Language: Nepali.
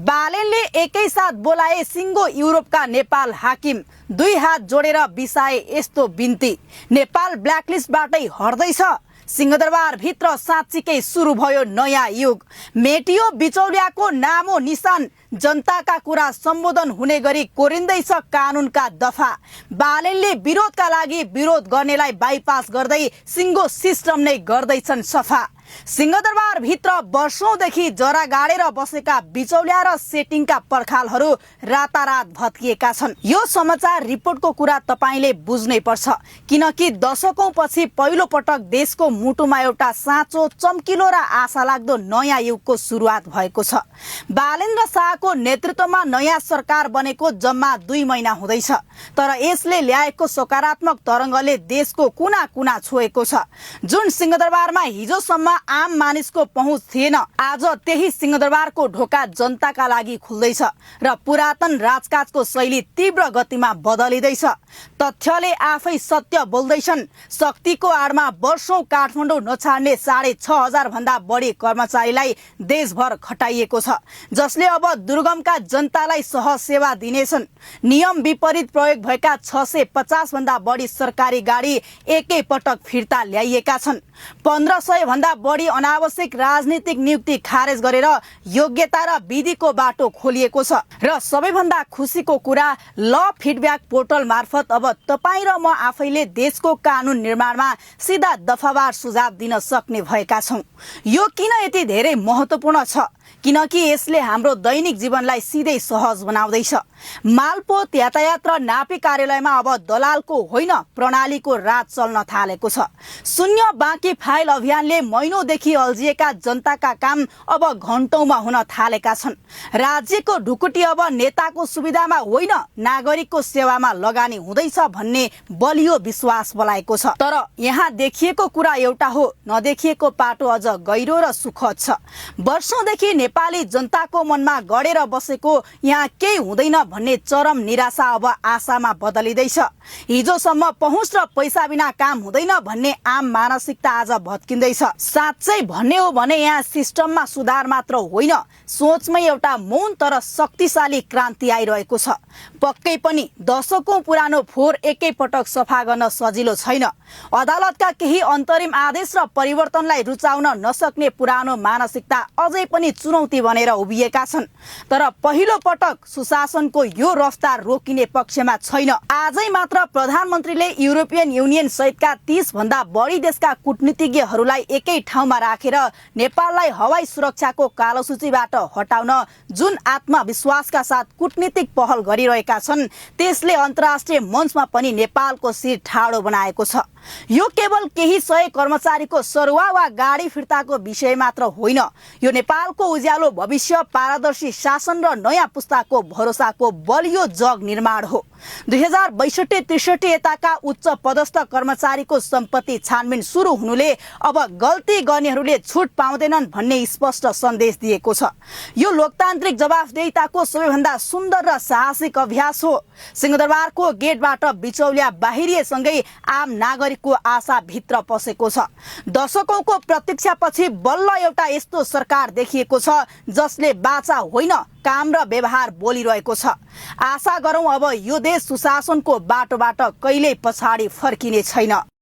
बालेनले एकैसाथ बोलाए सिङ्गो युरोपका नेपाल हाकिम, दुई हात जोडेर बिसाए यस्तो बिन्ती। नेपाल ब्ल्याकलिस्टबाटै हट्दैछ। सिंहदरबार भित्र साँच्चीकै सुरु भयो नयाँ युग। मेटियो बिचौलियाको नामो निशान, जनताका कुरा सम्बोधन हुने गरी कोरिँदैछ कानुनका दफा। बालेनले विरोधका लागि विरोध गर्नेलाई बाइपास गर्दै सिङ्गो सिस्टम नै गर्दैछन् सफा। सिंहदरबार भित्र वर्षौंदेखि जरा गाडेर बसेका बिचौलिया र सेटिङका पर्खालहरू रातारात भत्किएका छन्। यो समाचार रिपोर्टको कुरा तपाईले बुझ्नै पर्छ, किनकि दशकौं पछि पहिलो पटक देशको मुटुमा एउटा साँचो, चम्किलो र आशा लाग्दो नयाँ युगको सुरुवात भएको छ। बालेन र शाहको नेतृत्वमा नयाँ सरकार बनेको जम्मा 2 महिना हुँदैछ, तर यसले ल्याएको सकारात्मक तरङ्गले देशको कुना कुना छोएको छ। जुन सिंहदरबारमा हिजोसम्म आम मानिसको पहुँच थिएन, आज त्यही सिंहदरबारको ढोका जनताका लागि खुल्दैछ र पुरातन राजकाजको शैली तीव्र गतिमा बदलिँदैछ। तथ्यले आफै सत्य बोल्दैछन्। शक्तिको आडमा वर्षौं काठमाडौँ नछाड्ने 6,500 भन्दा बढी कर्मचारीलाई देशभर खटाइएको छ, जसले अब दुर्गमका जनतालाई सहज सेवा दिनेछन्। नियम विपरीत प्रयोग भएका 650 भन्दा बढी सरकारी गाडी एकै पटक फिर्ता ल्याइएका छन्। 1500 भन्दा बढी अनावश्यक राजनीतिक नियुक्ति खारेज गरेर योग्यता र विधिको बाटो खोलिएको छ। र सबैभन्दा खुसीको कुरा, ल फिडब्याक पोर्टल मार्फत अब तपाईँ र म आफैले देशको कानुन निर्माणमा सिधा दफावार सुझाव दिन सक्ने भएका छौं। यो किन यति धेरै महत्त्वपूर्ण छ? किनकि यसले हाम्रो दैनिक जीवनलाई सिधै सहज बनाउँदैछ। मालपोत, यातायात र नापी कार्यालयमा अब दलालको होइन, प्रणालीको राज चल्न थालेको छ। शून्य बाँकी फाइल अभियानले महिनौदेखि अल्झिएका जनताका काम अब घण्टौंमा हुन थालेका छन्। राज्यको ढुकुटी अब नेताको सुविधामा होइन, नागरिकको सेवामा लगानी हुँदैछ भन्ने बलियो विश्वास बलाएको छ। तर यहाँ देखिएको कुरा एउटा हो, नदेखिएको पाटो अझ गहिरो र सुखद छ। वर्षौंदेखि नेपाली जनताको मनमा गडेर बसेको यहाँ केही हुँदैन भन्ने चरम निराशा अब आशामा बदलिँदैछ। हिजोसम्म पहुँच र पैसा बिना काम हुँदैन भन्ने आम मानसिकता आज भत्किँदैछ। साँच्चै भन्ने हो भने यहाँ सिस्टममा सुधार मात्र होइन, सोचमै एउटा मौन तर शक्तिशाली क्रान्ति आइरहेको छ। पक्कै पनि दशकौं पुरानो फोहोर एकै पटक सफा गर्न सजिलो छैन। अदालतका केही अन्तरिम आदेश र परिवर्तनलाई रुचाउन नसक्ने पुरानो मानसिकता अझै पनि चुनौती बनेर उभिएका छन्। तर पहिलो पटक सुशासनको यो रफ्तार रोकिने पक्षमा छैन। आजै मात्र प्रधानमन्त्रीले युरोपियन युनियन सहितका 30 भन्दा बढी देशका कूटनीतिज्ञहरूलाई एकै ठाउँमा राखेर नेपाललाई हवाई सुरक्षाको कालो सूचीबाट हटाउन जुन आत्मविश्वासका साथ कूटनीतिक पहल गरिरहेका छन्, त्यसले अन्तर्राष्ट्रिय मञ्चमा पनि नेपालको शिर ठाडो बनाएको छ। यो केवल केही 100 कर्मचारीको सरुवा वा गाडी फिर्ताको विषय मात्र होइन, यो नेपालको उज्यालो भविष्य, पारदर्शी शासन र नयाँ पुस्ताको भरोसाको बलियो जग निर्माण हो। 2062-63 यताका उच्च पदस्थ कर्मचारीको सम्पत्ति छानबिन सुरु हुनुले अब गल्ती गर्नेहरूले छुट पाउँदैनन् भन्ने स्पष्ट सन्देश दिएको छ। यो लोकतान्त्रिक जवाफदेहिताको सबैभन्दा सुन्दर र साहसिक अभ्यास हो। सिंहदरबारको गेटबाट बिचौलिया बाहिरिएसँगै आम नागरिकको आशा भित्र पसेको छ। दशकौंको प्रतीक्षापछि बल्ल एउटा यस्तो सरकार देखिएको छ जसले बाचा होइन, काम र व्यवहार बोलिरहेको छ। आशा गरौं अब यो देश सुशासनको बाटोबाट कहिल्यै पछाडि फर्किने छैन।